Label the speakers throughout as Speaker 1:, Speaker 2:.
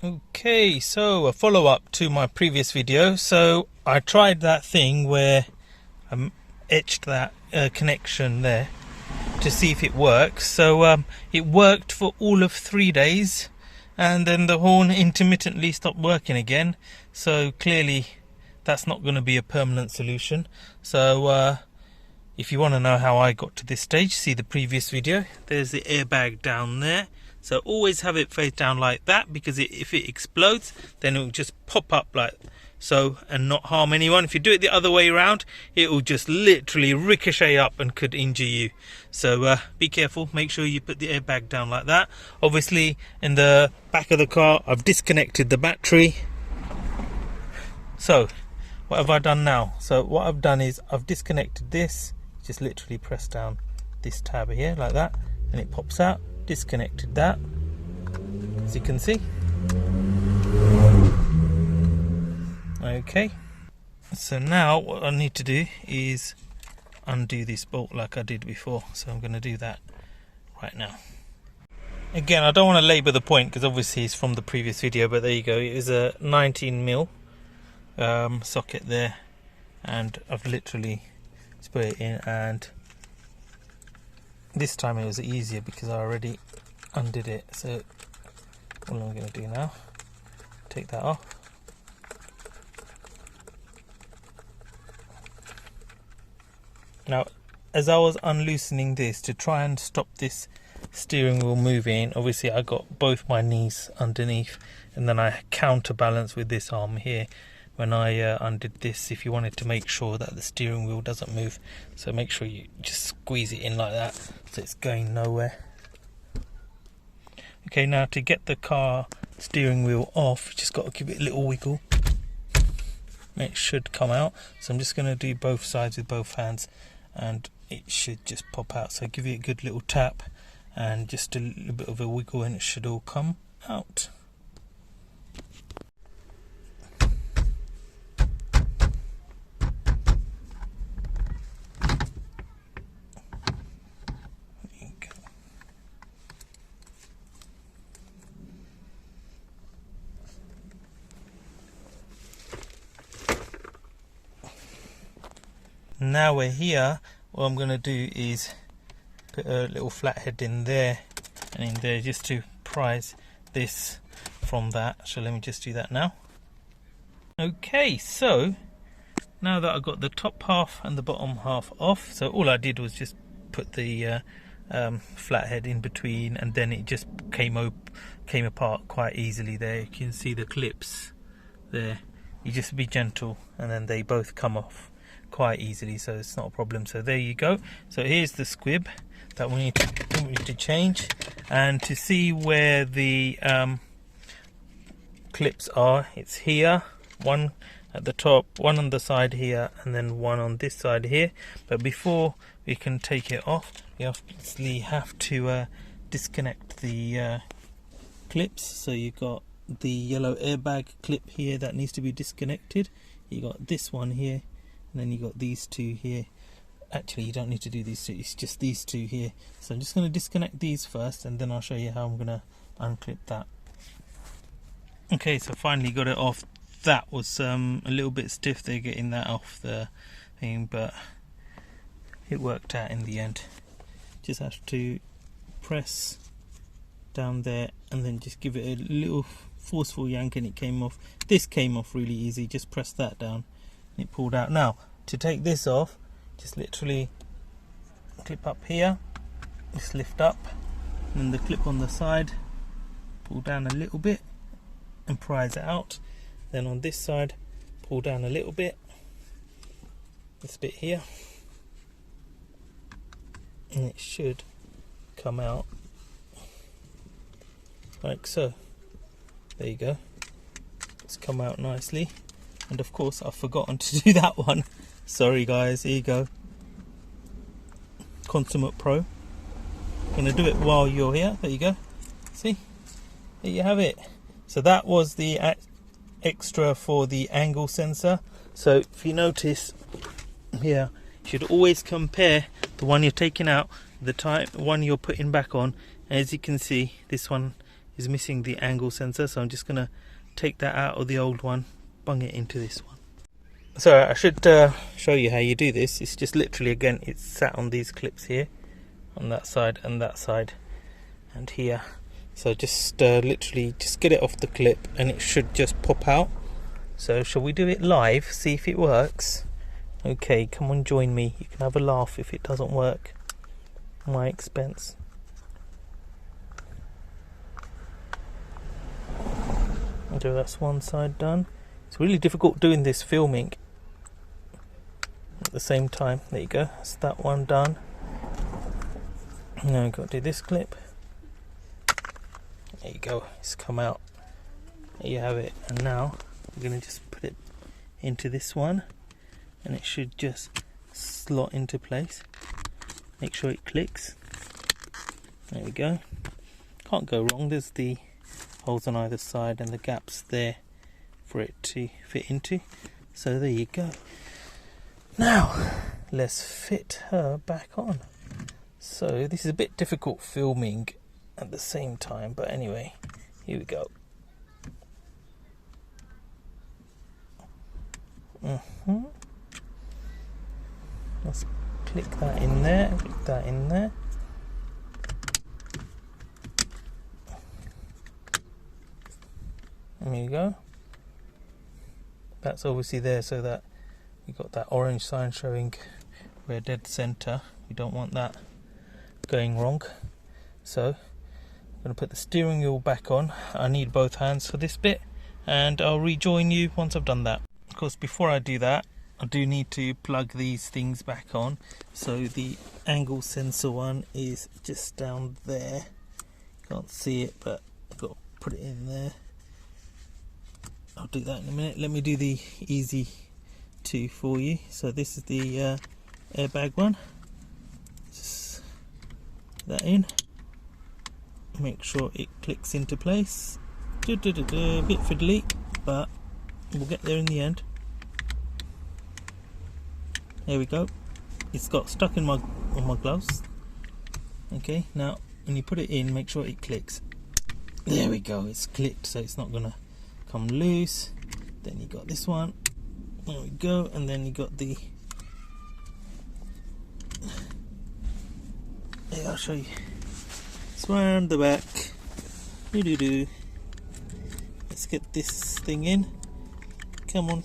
Speaker 1: Okay, so a follow-up to my previous video. So I tried that thing where I etched that connection there to see if it works. So it worked for all of 3 days, and then the horn intermittently stopped working again. So clearly that's not going to be a permanent solution. So if you want to know how I got to this stage, see the previous video. There's the airbag down there. So always have it face down like that, because if it explodes, then it will just pop up like so and not harm anyone. If you do it the other way around, it will just literally ricochet up and could injure you. So be careful, make sure you put the airbag down like that. Obviously in the back of the car, I've disconnected the battery. So what have I done now? So what I've done is I've disconnected this, just literally press down this tab here like that, and it pops out. Disconnected that, as you can see. Okay, so now what I need to do is undo this bolt like I did before, so I'm going to do that right now. Again, I don't want to labour the point because obviously it's from the previous video, but there you go. It is a 19mm socket there, and I've literally just put it in, and this time it was easier because I already undid it. So what I'm going to do now, take that off. Now as I was unloosening this to try and stop this steering wheel moving, obviously I got both my knees underneath, and then I counterbalance with this arm here when I undid this, if you wanted to make sure that the steering wheel doesn't move. So make sure you just squeeze it in like that so it's going nowhere. Okay, now to get the car steering wheel off, just got to give it a little wiggle. It should come out. So I'm just going to do both sides with both hands, and it should just pop out. So give it a good little tap and just a little bit of a wiggle, and it should all come out. Now we're here, what I'm going to do is put a little flathead in there and in there, just to prise this from that. So let me just do that now. Okay, so now that I've got the top half and the bottom half off, so all I did was just put the flathead in between, and then it just came apart quite easily there. You can see the clips there. You just be gentle and then they both come off quite easily, so it's not a problem. So there you go. So here's the squib that we need to change, and to see where the clips are, it's here, one at the top, one on the side here, and then one on this side here. But before we can take it off, we obviously have to disconnect the clips. So you've got the yellow airbag clip here that needs to be disconnected. You got this one here, and then you got these two here. Actually, you don't need to do these two, it's just these two here. So I'm just going to disconnect these first, and then I'll show you how I'm going to unclip that. Okay, so finally got it off. That was a little bit stiff there, getting that off the thing, but it worked out in the end. Just have to press down there and then just give it a little forceful yank, and it came off. This came off really easy, just press that down and it pulled out. Now to take this off, just literally clip up here, just lift up, and then the clip on the side, pull down a little bit and prise it out. Then on this side, pull down a little bit, this bit here, and it should come out like so. There you go, it's come out nicely. And of course I've forgotten to do that one. Sorry guys, here you go. Consummate pro. I'm going to do it while you're here. There you go. See? There you have it. So that was the extra for the angle sensor. So if you notice here, you should always compare the one you're taking out, the one you're putting back on. As you can see, this one is missing the angle sensor, so I'm just going to take that out of the old one, bung it into this one. So I should show you how you do this. It's just literally, again, it's sat on these clips here, on that side and here. So just literally just get it off the clip and it should just pop out. So shall we do it live, see if it works? Okay, come on, join me. You can have a laugh if it doesn't work. My expense. So that's one side done. It's really difficult doing this filming at the same time. There you go, that's that one done. Now I've got to do this clip. There you go, it's come out. There you have it. And now we're going to just put it into this one, and it should just slot into place. Make sure it clicks. There we go. Can't go wrong. There's the holes on either side and the gaps there for it to fit into. So there you go. Now let's fit her back on. So this is a bit difficult filming at the same time, but anyway, here we go. Let's click that in there, click that in there. There you go. That's obviously there so that we got that orange sign showing we're dead center. We don't want that going wrong. So I'm going to put the steering wheel back on. I need both hands for this bit, and I'll rejoin you once I've done that. Of course, before I do that, I do need to plug these things back on. So the angle sensor one is just down there. Can't see it, but I've got to put it in there. I'll do that in a minute. Let me do the easy two for you. So this is the airbag one. Just put that in. Make sure it clicks into place. A bit fiddly, but we'll get there in the end. There we go. It's got stuck in on my gloves. Okay, now when you put it in, make sure it clicks. There we go. It's clicked, so it's not gonna come loose. Then you got this one. There we go, and then you got the. Yeah, I'll show you. It's round the back. Let's get this thing in. Come on.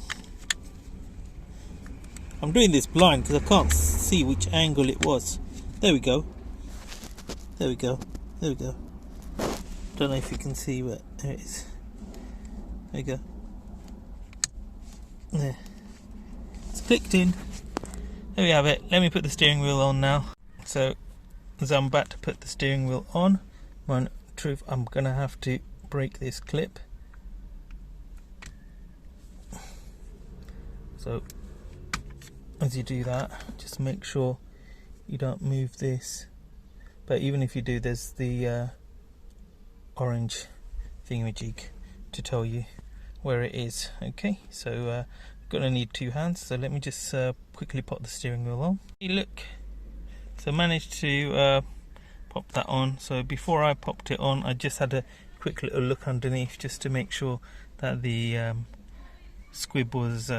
Speaker 1: I'm doing this blind because I can't see which angle it was. There we go. There we go. There we go. Don't know if you can see, but there it is. There we go. There. It's clicked in. There we have it. Let me put the steering wheel on now. So, as I'm about to put the steering wheel on, in truth, I'm going to have to break this clip. So, as you do that, just make sure you don't move this. But even if you do, there's the orange thingamajig to tell you where it is. Okay, so gonna need two hands. So let me just quickly pop the steering wheel on. Hey, look, so managed to pop that on. So before I popped it on, I just had a quick little look underneath just to make sure that the squib was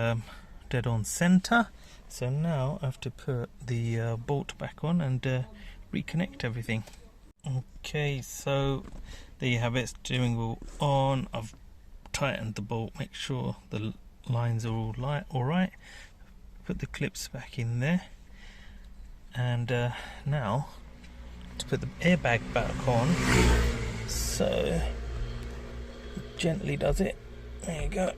Speaker 1: dead on center. So now I have to put the bolt back on and reconnect everything. Okay, so there you have it, steering wheel on. I've tightened the bolt, make sure the lines are all right. Put the clips back in there, and now to put the airbag back on. So gently does it. There you go.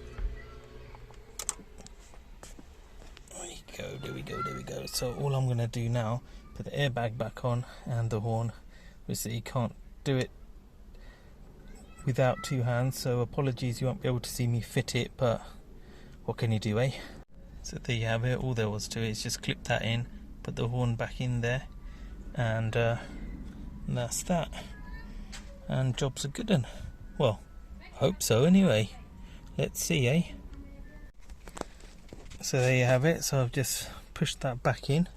Speaker 1: There we go. So all I'm going to do now, put the airbag back on and the horn. Obviously you can't do it without two hands, so apologies, you won't be able to see me fit it, but what can you do, eh? So there you have it. All there was to it is just clip that in, put the horn back in there, and that's that. And job's a good one. Well, hope so anyway. Let's see, eh? So there you have it. So I've just pushed that back in.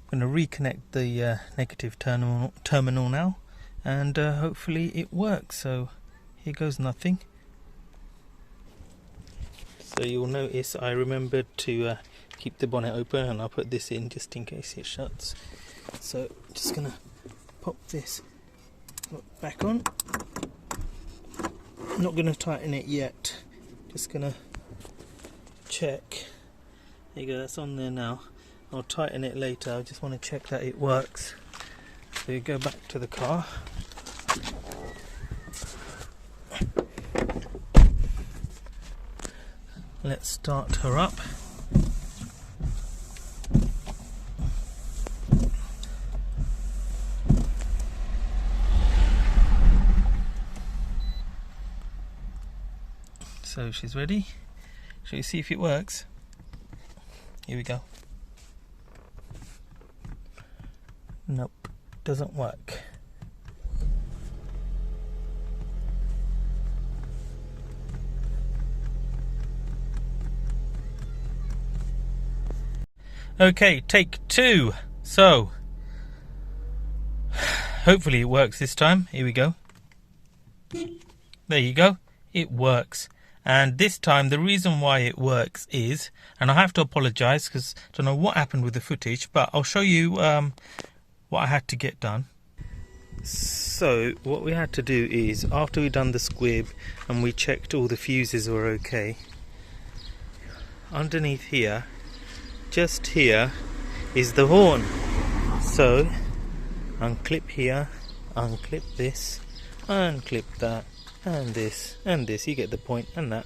Speaker 1: I'm going to reconnect the negative terminal now, and hopefully it works. So here goes nothing. So you'll notice I remembered to keep the bonnet open, and I'll put this in just in case it shuts. So just gonna pop this back on. Not gonna tighten it yet, just gonna check. There you go, that's on there now. I'll tighten it later. I just want to check that it works. So you go back to the car. Let's start her up. So she's ready. Shall you see if it works? Here we go. Nope, doesn't work. Okay, take two. So, hopefully it works this time. Here we go. There you go. It works. And this time, the reason why it works is, and I have to apologize because I don't know what happened with the footage, but I'll show you what I had to get done. So, what we had to do is, after we'd done the squib and we checked all the fuses were okay, underneath here, just here, is the horn. So, unclip here, unclip this, unclip that, and this, you get the point, and that.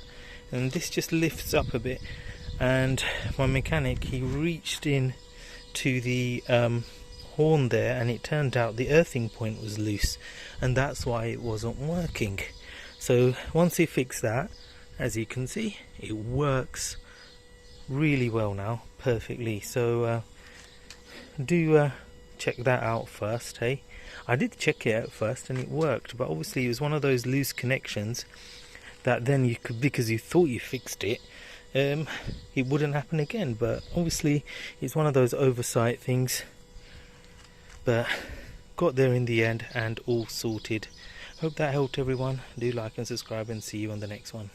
Speaker 1: And this just lifts up a bit. And my mechanic, he reached in to the horn there, and it turned out the earthing point was loose, and that's why it wasn't working. So once he fixed that, as you can see, it works really well now, perfectly. So do check that out first. Hey, I did check it out first and it worked, but obviously it was one of those loose connections that then you could, because you thought you fixed it, it wouldn't happen again. But obviously it's one of those oversight things, but got there in the end and all sorted. Hope that helped everyone. Do like and subscribe, and see you on the next one.